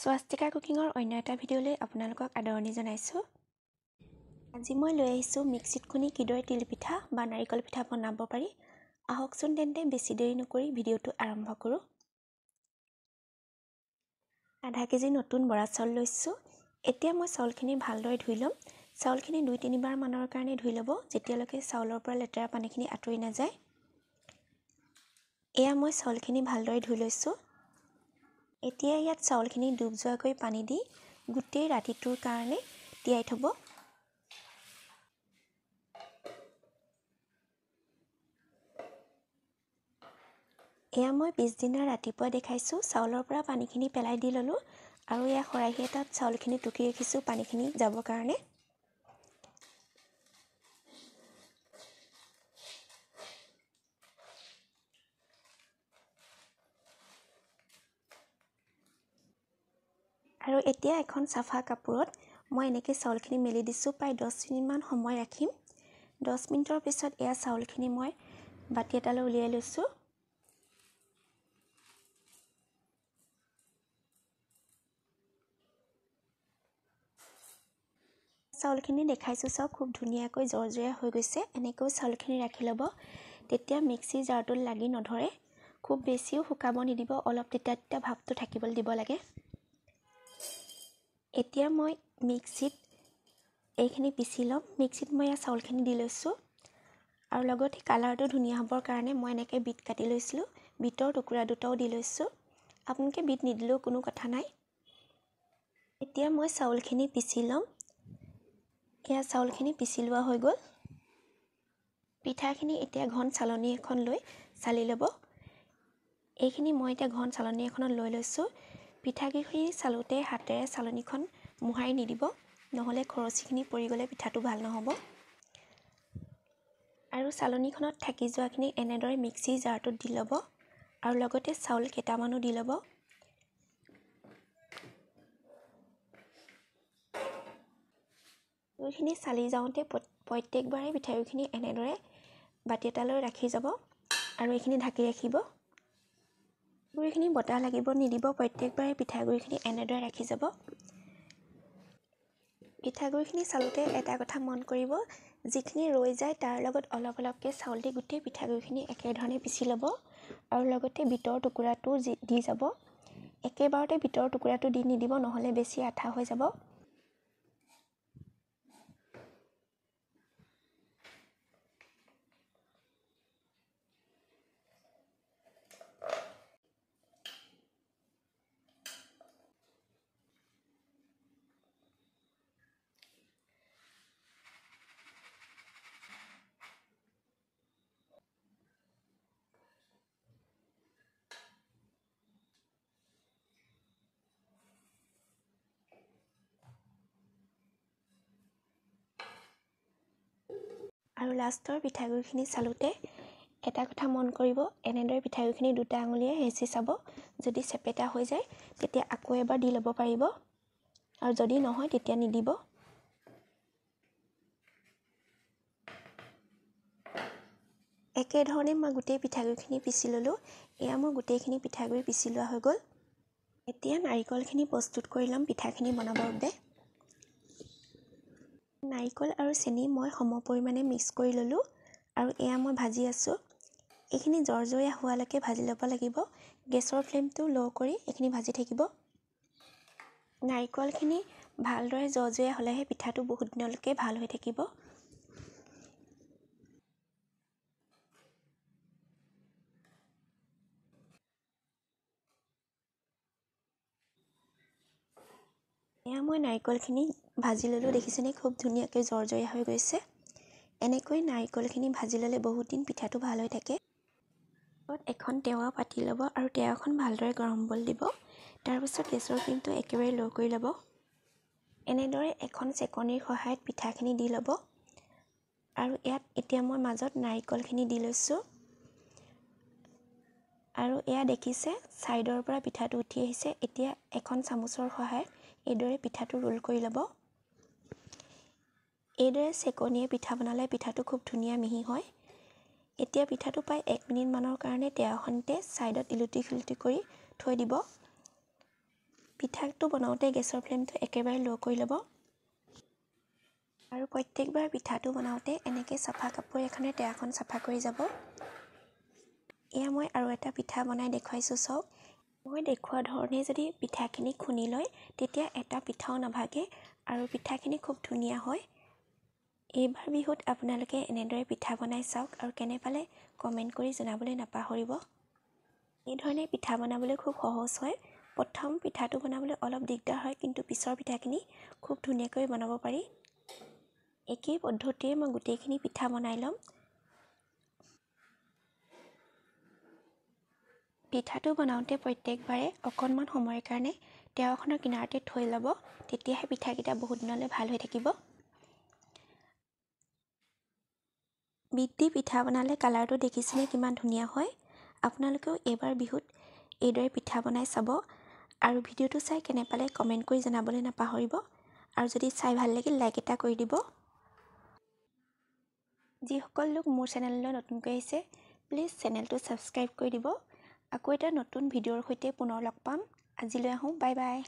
স্বাস্তিকা কুকিঙৰ অন্য এটা ভিডিঅ'লৈ আপোনালোকক আদৰণি জনাইছোঁ। আজি মই লৈ আহিছোঁ মিক্সিত খুন্দি কিদৰে তিল পিঠা বা নাৰিকল পিঠা বনাব পাৰি। আহকচোন তেন্তে বেছি দেৰি নকৰি ভিডিঅ'টো আৰম্ভ কৰোঁ। আধা কেজি নতুন বৰা চাউল লৈছোঁ। এতিয়া মই চাউলখিনি ভালদৰে ধুই ল'ম। চাউলখিনি 2-3 বাৰ মানৰ কাৰণে ধুই ল'ব, যেতিয়ালৈকে চাউলৰ পৰা লেতেৰা পানীখিনি আঁতৰি নাযায়। এয়া মই চাউলখিনি ভালদৰে ধুই লৈছোঁ। এতিয়া ইয়াত চাউলখিনি ডুব যোৱাকৈ পানী দি গোটেই ৰাতিটোৰ কাৰণে তিয়াই থ'ব। এয়া মই পিছদিনা ৰাতিপুৱা দেখাইছোঁ। চাউলৰ পৰা পানীখিনি পেলাই দি ল'লোঁ আৰু এয়া খৰাহী এটাত চাউলখিনি টুকি ৰাখিছোঁ পানীখিনি যাবৰ কাৰণে। আৰু এতিয়া এখন চাফা কাপোৰত মই এনেকৈ চাউলখিনি মেলি দিছোঁ। প্ৰায় 10 মিনিটমান সময় ৰাখিম। 10 মিনিটৰ পিছত এয়া চাউলখিনি মই বাতি এটালৈ উলিয়াই লৈছোঁ। চাউলখিনি দেখাইছোঁ, চাওক খুব ধুনীয়াকৈ জৰ্জৰীয়া হৈ গৈছে। এনেকৈ চাউলখিনি ৰাখি ল'ব, তেতিয়া মিক্সিৰ জাৰটোত লাগি নধৰে। খুব বেছিও শুকাব নিদিব, অলপ তিতা তিতা ভাৱটো থাকিবলৈ দিব লাগে। এতিয়া মই মিক্সিত এইখিনি পিচি ল'ম। মিক্সিত মই এয়া চাউলখিনি দি লৈছোঁ আৰু লগতে কালাৰটো ধুনীয়া হ'বৰ কাৰণে মই এনেকৈ বিট কাটি লৈছিলোঁ। বিটৰ টুকুৰা দুটাও দি লৈছোঁ। আপোনালোকে বিট নিদিলেও কোনো কথা নাই। এতিয়া মই চাউলখিনি পিচি ল'ম। এয়া চাউলখিনি পিচি লোৱা হৈ গ'ল। পিঠাখিনি এতিয়া ঘন চালনী এখন লৈ চালি ল'ব। এইখিনি মই এতিয়া ঘন চালনী এখনত লৈ লৈছোঁ। পিঠাকেইখিনি চালোঁতে হাতেৰে চালনীখন মোহাৰি নিদিব, নহ'লে খৰচিখিনি পৰি গ'লে পিঠাটো ভাল নহ'ব। আৰু চালনীখনত থাকি যোৱাখিনি এনেদৰে মিক্সিৰ জাৰটোত দি ল'ব আৰু লগতে চাউল কেইটামানো দি ল'ব। পিঠাগুড়িখিনি চালি যাওঁতে প্ৰত্যেকবাৰে পিঠাগুড়িখিনি এনেদৰে বাতি এটালৈ ৰাখি যাব আৰু এইখিনি ঢাকি ৰাখিব। পিঠাগুড়িখিনি বতাহ লাগিব নিদিব, প্ৰত্যেকবাৰে পিঠাগুড়িখিনি এনেদৰে ৰাখি যাব। পিঠাগুড়িখিনি চালোঁতে এটা কথা মন কৰিব, যিখিনি ৰৈ যায় তাৰ লগত অলপ অলপকৈ চাউল দি গোটেই পিঠাগুড়িখিনি একেধৰণে পিচি ল'ব আৰু লগতে বিটৰ টুকুৰাটো দি যাব। একেবাৰতে বিটৰ টুকুৰাটো দি নিদিব, নহ'লে বেছি আঠা হৈ যাব। আৰু লাষ্টৰ পিঠাগুড়িখিনি চালোঁতে এটা কথা মন কৰিব, এনেদৰে পিঠাগুড়িখিনি দুটা আঙুলিয়ে হেঁচি চাব। যদি চেপেটা হৈ যায় তেতিয়া আকৌ এবাৰ দি ল'ব পাৰিব, আৰু যদি নহয় তেতিয়া নিদিব। একেধৰণে মই গোটেই পিঠাগুড়িখিনি পিচি ল'লোঁ। এয়া মই গোটেইখিনি পিঠাগুড়ি পিচি লোৱা হৈ গ'ল। এতিয়া নাৰিকলখিনি প্ৰস্তুত কৰি ল'ম পিঠাখিনি বনাবৰ বাবে। নাৰিকল আৰু চেনি মই সম পৰিমাণে মিক্স কৰি ল'লোঁ আৰু এয়া মই ভাজি আছোঁ। এইখিনি জৰ্জৰীয়া হোৱালৈকে ভাজি ল'ব লাগিব। গেছৰ ফ্লেমটো ল' কৰি এইখিনি ভাজি থাকিব। নাৰিকলখিনি ভালদৰে জৰ্জৰীয়া হ'লেহে পিঠাটো বহুত দিনলৈকে ভাল হৈ থাকিব। এয়া মই নাৰিকলখিনি ভাজি ল'লোঁ, দেখিছেনে খুব ধুনীয়াকৈ জৰ্জৰীয়া হৈ গৈছে। এনেকৈ নাৰিকলখিনি ভাজি ল'লে বহুত দিন পিঠাটো ভাল হৈ থাকে। এখন টেৱা পাতি ল'ব আৰু টেৱাখন ভালদৰে গৰম হ'বলৈ দিব। তাৰপিছত গেছৰ ফ্লেমটো একেবাৰে ল' কৰি ল'ব। এনেদৰে এখন চেকনিৰ সহায়ত পিঠাখিনি দি ল'ব আৰু ইয়াত এতিয়া মই মাজত নাৰিকলখিনি দি লৈছোঁ। আৰু এয়া দেখিছে ছাইডৰ পৰা পিঠাটো উঠি আহিছে। এতিয়া এখন চামুচৰ সহায়ত এইদৰে পিঠাটো ৰোল কৰি ল'ব। এইদৰে চেকনিয়ে পিঠা বনালে পিঠাটো খুব ধুনীয়া মিহি হয়। এতিয়া পিঠাটো প্ৰায় 1 মিনিটমানৰ কাৰণে টেৱাখনতে ছাইডত ইলুটি খিলুটি কৰি থৈ দিব। পিঠাটো বনাওঁতে গেছৰ ফ্লেমটো একেবাৰে ল' কৰি ল'ব আৰু প্ৰত্যেকবাৰ পিঠাটো বনাওঁতে এনেকৈ চাফা কাপোৰ এখনে টেৰাখন চাফা কৰি যাব। এয়া মই আৰু এটা পিঠা বনাই দেখুৱাইছোঁ চাওক। মই দেখুওৱা ধৰণে যদি পিঠাখিনি খুন্দি লয় তেতিয়া এটা পিঠাও নাভাগে আৰু পিঠাখিনি খুব ধুনীয়া হয়। এইবাৰ বিহুত আপোনালোকে এনেদৰে পিঠা বনাই চাওক আৰু কেনে পালে কমেণ্ট কৰি জনাবলৈ নাপাহৰিব। এই ধৰণে পিঠা বনাবলৈ খুব সহজ হয়। প্ৰথম পিঠাটো বনাবলৈ অলপ দিগদাৰ হয়, কিন্তু পিছৰ পিঠাখিনি খুব ধুনীয়াকৈ বনাব পাৰি। একেই পদ্ধতিৰে মই গোটেইখিনি পিঠা বনাই ল'ম। পিঠাটো বনাওঁতে প্ৰত্যেকবাৰে অকণমান সময়ৰ কাৰণে টেৱাখনৰ কিনাৰতে থৈ ল'ব, তেতিয়াহে পিঠাকেইটা বহুত দিনলৈ ভাল হৈ থাকিব। বিট দি পিঠা বনালে কালাৰটো দেখিছেনে কিমান ধুনীয়া হয়। আপোনালোকেও এইবাৰ বিহুত এইদৰে পিঠা বনাই চাব আৰু ভিডিঅ'টো চাই কেনে পালে কমেণ্ট কৰি জনাবলৈ নাপাহৰিব আৰু যদি চাই ভাল লাগিল লাইক এটা কৰি দিব। যিসকল লোক মোৰ চেনেললৈ নতুনকৈ আহিছে প্লিজ চেনেলটো ছাবস্ক্ৰাইব কৰি দিব। আকৌ এটা নতুন ভিডিঅ'ৰ সৈতে পুনৰ লগ পাম। আজিলৈ আহোঁ, বাই বাই।